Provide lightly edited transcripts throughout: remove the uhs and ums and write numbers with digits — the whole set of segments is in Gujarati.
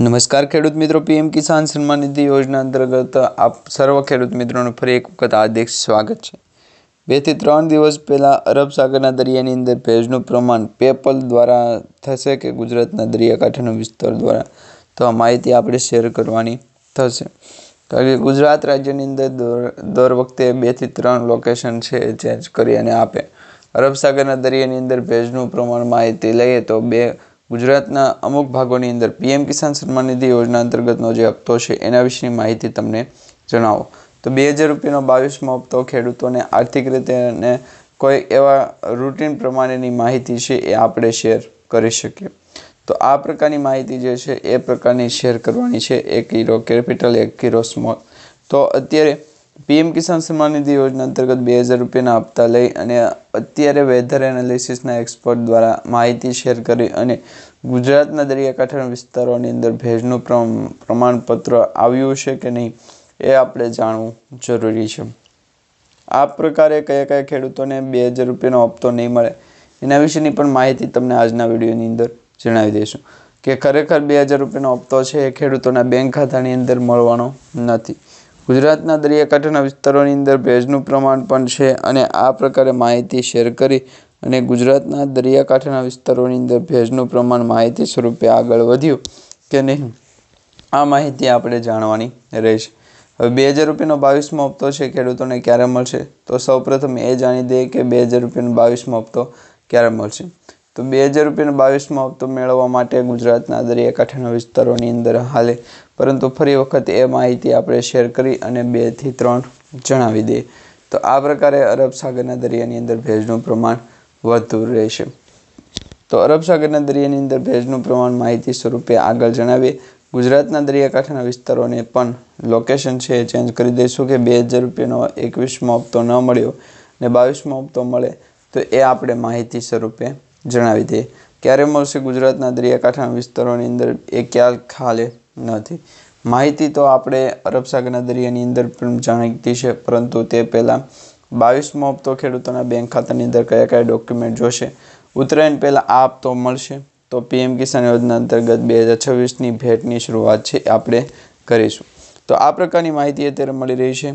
નમસ્કાર ખેડૂત મિત્રો, પીએમ કિસાન સન્માન નિધિ યોજના અંતર્ગત આપ સર્વ ખેડૂત મિત્રોનું ફરી એક વખત હાર્દિક સ્વાગત છે। 2 થી 3 દિવસ પહેલા અરબ સાગરના દરિયાની અંદર ભેજનું પ્રમાણ પેપલ દ્વારા થશે કે ગુજરાતના દરિયાકાંઠાના વિસ્તાર દ્વારા, તો આ માહિતી આપણે શેર કરવાની થશે। કારણ કે ગુજરાત રાજ્યની અંદર દર વખતે 2 થી 3 લોકેશન છે ચેન્જ કરી અને આપે। અરબ સાગરના દરિયાની અંદર ભેજનું પ્રમાણ માહિતી લઈએ તો ગુજરાતના અમુક ભાગોની અંદર પીએમ કિસાન સન્માન નિધિ યોજના અંતર્ગતનો જે હપ્તો છે એના વિશેની માહિતી તમને જણાવો તો 2000 રૂપિયાનો 22મો હપ્તો ખેડૂતોને આર્થિક રીતે અને કોઈ એવા રૂટીન પ્રમાણેની માહિતી છે એ આપણે શેર કરી શકીએ। તો આ પ્રકારની માહિતી જે છે એ પ્રકારની શેર કરવાની છે। 1 હીરો કેપિટલ 1 હીરો સ્મોલ। તો અત્યારે પીએમ કિસાન સન્માન નિધિ યોજના અંતર્ગત 2000 રૂપિયાના હપ્તા લઈ અને અત્યારે વેધર એનાલિસિસના એક્સપર્ટ દ્વારા માહિતી શેર કરી અને ગુજરાતના દરિયાકાંઠાના વિસ્તારોની અંદર ભેજનું પ્રમાણપત્ર આવ્યું છે કે નહીં એ આપણે જાણવું જરૂરી છે। આ પ્રકારે કયા ખેડૂતોને 2000 રૂપિયાનો હપ્તો નહીં મળે એના વિશેની પણ માહિતી તમને આજના વિડીયોની અંદર જણાવી દઈશું કે ખરેખર 2000 રૂપિયાનો હપ્તો છે એ ખેડૂતોના બેંક ખાતાની અંદર મળવાનો નથી। ગુજરાતના દરિયાકાંઠાના વિસ્તારોની અંદર ભેજનું પ્રમાણ પણ છે અને આ પ્રકારે માહિતી શેર કરી અને ગુજરાતના દરિયાકાંઠાના વિસ્તારોની અંદર ભેજનું પ્રમાણ માહિતી સ્વરૂપે આગળ વધ્યું કે નહીં આ માહિતી આપણે જાણવાની રહેશે। હવે 2000 રૂપિયાનો 22મો હપ્તો છે ખેડૂતોને ક્યારે મળશે તો સૌપ્રથમ એ જાણી દઈએ કે 2000 રૂપિયાનો 22મો હપ્તો ક્યારે મળશે। તો 2000 રૂપિયાનો 22મો હપ્તો મેળવવા માટે ગુજરાતના દરિયાકાંઠાના વિસ્તારોની અંદર હાલે, પરંતુ ફરી વખત એ માહિતી આપણે શેર કરી અને 2 થી 3 જણાવી દઈએ। તો આ પ્રકારે અરબ સાગરના દરિયાની અંદર ભેજનું પ્રમાણ વધતું રહેશે। તો અરબ સાગરના દરિયાની અંદર ભેજનું પ્રમાણ માહિતી સ્વરૂપે આગળ જણાવીએ। ગુજરાતના દરિયાકાંઠાના વિસ્તારોને પણ લોકેશન છે એ ચેન્જ કરી દઈશું કે 2000 રૂપિયાનો 21મો હપ્તો ન મળ્યો ને 22મો હપ્તો મળે તો એ આપણે માહિતી સ્વરૂપે જણાવી દઈએ। ક્યારે મળશે ગુજરાતના દરિયાકાંઠાના વિસ્તારોની અંદર એ ખ્યાલ નથી। માહિતી તો આપણે અરબ સાગરના દરિયાની અંદર પણ જાણીતી છે, પરંતુ તે પહેલાં 22મો હપ્તો ખેડૂતોના બેંક ખાતાની અંદર કયા ડોક્યુમેન્ટ જોશે। ઉત્તરાયણ પહેલાં આ હપ્તો મળશે તો પીએમ કિસાન યોજના અંતર્ગત 2026ની ભેટની શરૂઆત છે આપણે કરીશું। તો આ પ્રકારની માહિતી અત્યારે મળી રહી છે।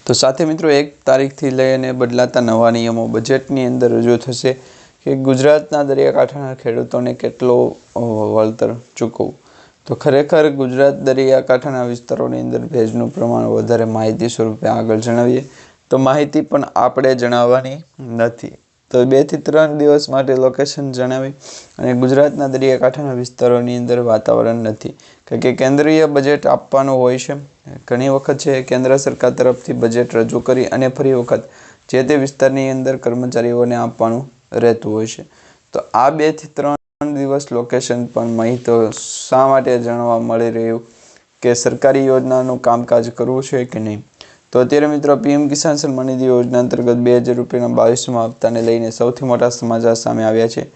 તો સાથે મિત્રો 1 તારીખથી લઈને બદલાતા નવા નિયમો બજેટની અંદર રજૂ થશે કે ગુજરાતના દરિયાકાંઠાના ખેડૂતોને કેટલો વળતર ચૂકવવું। તો ખરેખર ગુજરાત દરિયાકાંઠાના વિસ્તારોની અંદર ભેજનું પ્રમાણ વધારે માહિતી સ્વરૂપે આગળ જણાવીએ તો માહિતી પણ આપણે જણાવવાની નથી। તો 2 થી 3 દિવસ માટે લોકેશન જણાવી અને ગુજરાતના દરિયાકાંઠાના વિસ્તારોની અંદર વાતાવરણ નથી, કારણ કે કેન્દ્રીય બજેટ આપવાનું હોય છે। ઘણી વખત છે કેન્દ્ર સરકાર તરફથી બજેટ રજૂ કરી અને ફરી વખત જે તે વિસ્તારની અંદર કર્મચારીઓને આપવાનું રહેતું હોય છે। તો આ 2 થી 3 દિવસ લોકેશન પણ માહિતી શા માટે જાણવા મળી રહ્યું કે સરકારી યોજનાનું કામકાજ કરવું છે કે નહીં। તો અત્યારે મિત્રો પીએમ કિસાન સન્માન નિધિ યોજના અંતર્ગત 2000 રૂપિયાના 22મા હપ્તાને લઈને સૌથી મોટા સમાચાર સામે આવ્યા છે।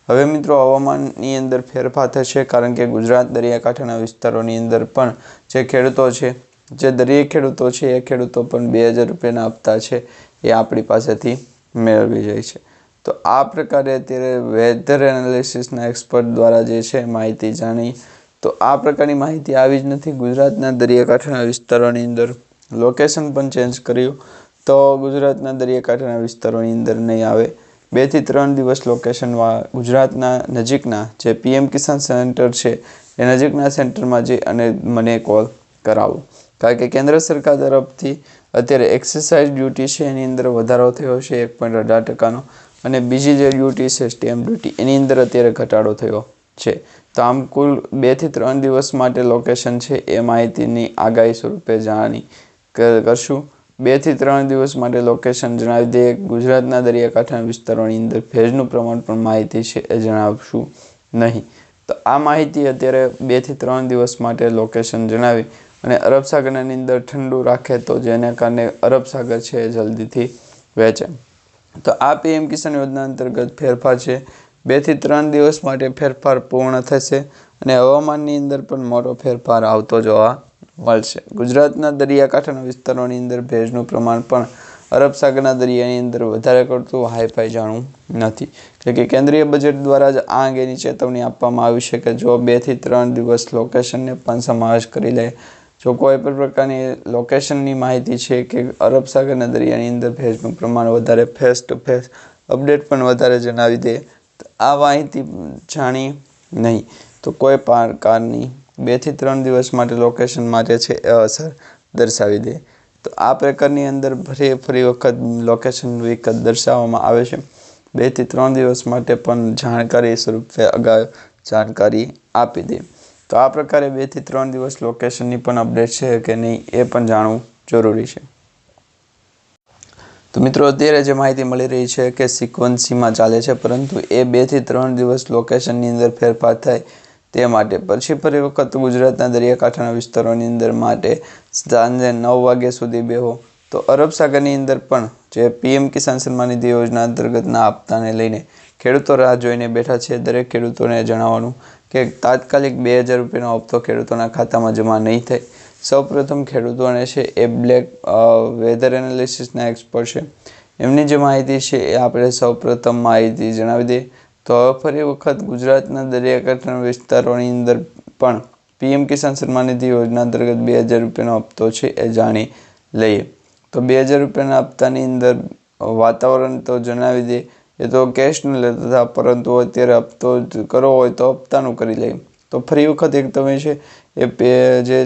હવે મિત્રો હવામાનની અંદર ફેરફાર થશે, કારણ કે ગુજરાત દરિયાકાંઠાના વિસ્તારોની અંદર પણ જે ખેડૂતો છે, જે દરિયાઈ ખેડૂતો છે, એ ખેડૂતો પણ 2000 રૂપિયાના હપ્તા છે એ આપણી પાસેથી મેળવી જાય છે। તો આ પ્રકારે અત્યારે વેધર એનાલિસિસના એક્સપર્ટ દ્વારા જે છે માહિતી જાણી, તો આ પ્રકારની માહિતી આવી જ નથી। ગુજરાતના દરિયાકાંઠાના વિસ્તારોની અંદર લોકેશન પણ ચેન્જ કર્યું તો ગુજરાતના દરિયાકાંઠાના વિસ્તારોની અંદર નહીં આવે। 2 થી 3 દિવસ લોકેશનમાં ગુજરાતના નજીકના જે પીએમ કિસાન સેન્ટર છે એ નજીકના સેન્ટરમાં જઈ અને મને કોલ કરાવો, કારણ કે કેન્દ્ર સરકાર તરફથી અત્યારે એક્સરસાઇઝ ડ્યુટી છે એની અંદર વધારો થયો છે 1.18%નો, અને બીજી જે ડ્યુટી છે સ્ટેમ્પ ડ્યુટી એની અંદર અત્યારે ઘટાડો થયો છે। તો આમ કુલ 2 થી 3 દિવસ માટે લોકેશન છે એ માહિતીની આગાહી સ્વરૂપે જાણી કરશું। 2 થી 3 દિવસ માટે લોકેશન જણાવી દઈએ। ગુજરાતના દરિયાકાંઠાના વિસ્તારોની અંદર ભેજનું પ્રમાણ પણ માહિતી છે એ જણાવશું નહીં। તો આ માહિતી અત્યારે 2 થી 3 દિવસ માટે લોકેશન જણાવી અને અરબ સાગરની અંદર ઠંડુ રાખે તો જેના કારણે અરબ સાગર છે એ જલ્દીથી વહેંચે। તો આ પીએમ કિસાન યોજના અંતર્ગત ફેરફાર છે। 2 થી 3 દિવસ માટે ફેરફાર પૂર્ણ થશે અને હવામાનની અંદર પણ મોટો ફેરફાર આવતો જોવા મળશે। ગુજરાતના દરિયાકાંઠાના વિસ્તારોની અંદર ભેજનું પ્રમાણ પણ અરબ સાગરના દરિયાની અંદર વધારે પડતું હાઈફાઈ જાણવું નથી. એટલે કે કેન્દ્રીય બજેટ દ્વારા જ આ અંગેની ચેતવણી આપવામાં આવી છે કે જો 2 થી 3 દિવસ લોકેશનને પણ સમાવેશ કરી લે. જો કોઈ પણ પ્રકારની લોકેશનની માહિતી છે કે અરબ સાગરના દરિયાની અંદર ભેજનું પ્રમાણ વધારે, ફેસ ટુ ફેસ અપડેટ પણ વધારે જણાવી દે. આ માહિતી જાણી નહીં તો કોઈ પ્રકારની 2 થી 3 દિવસ માટે લોકેશન માટે છે એ અસર દર્શાવી દે. તો આ પ્રકારની અંદર ફરી વખત લોકેશન વિગત દર્શાવવામાં આવે છે. 2 થી 3 દિવસ માટે પણ જાણકારી સ્વરૂપે અગાઉ જાણકારી આપી દે. તો આ પ્રકારે 2 થી 3 દિવસ લોકેશનની પણ અપડેટ છે કે નહીં એ પણ જાણવું જરૂરી છે. તો મિત્રો અત્યારે જે માહિતી મળી રહી છે કે સિક્વન્સીમાં ચાલે છે, પરંતુ એ 2 થી 3 દિવસ લોકેશનની અંદર ફેરફાર થાય તે માટે પછી ફરી વખત ગુજરાતના દરિયાકાંઠાના વિસ્તારોની અંદર માટે સાંજે 9 વાગ્યા સુધી બેહો. તો અરબ સાગરની અંદર પણ જે PM કિસાન સન્માન નિધિ યોજના અંતર્ગતના હપ્તાને લઈને ખેડૂતો રાહ જોઈને બેઠા છે. દરેક ખેડૂતોને જણાવવાનું કે તાત્કાલિક 2000 રૂપિયાનો હપ્તો ખેડૂતોના ખાતામાં જમા નહીં થાય. સૌપ્રથમ ખેડૂતોને છે એ બ્લેક વેધર એનાલિસિસના એક્સપર્ટ છે, એમની જે માહિતી છે એ આપણે સૌપ્રથમ માહિતી જણાવી દઈએ. તો હવે ફરી વખત ગુજરાતના દરિયાકાંઠાના વિસ્તારોની અંદર પણ PM કિસાન સન્માન નિધિ યોજના અંતર્ગત 2000 રૂપિયાનો હપ્તો છે એ જાણી લઈએ. તો 2000 રૂપિયાના હપ્તાની અંદર વાતાવરણ તો જણાવી દે, એ તો કેશનું લેતા હતા, પરંતુ અત્યારે હપ્તો કરવો હોય તો હપ્તાનું કરી લઈએ. તો ફરી વખત એક તમે છે એ જે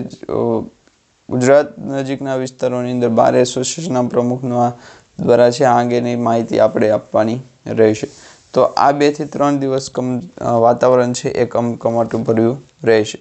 ગુજરાત નજીકના વિસ્તારોની અંદર 12 એસોસિએશનના પ્રમુખના દ્વારા છે આ અંગેની માહિતી આપણે આપવાની રહેશે. તો આ 2 થી 3 દિવસ વાતાવરણ છે એ કમકમાટભર્યું રહેશે.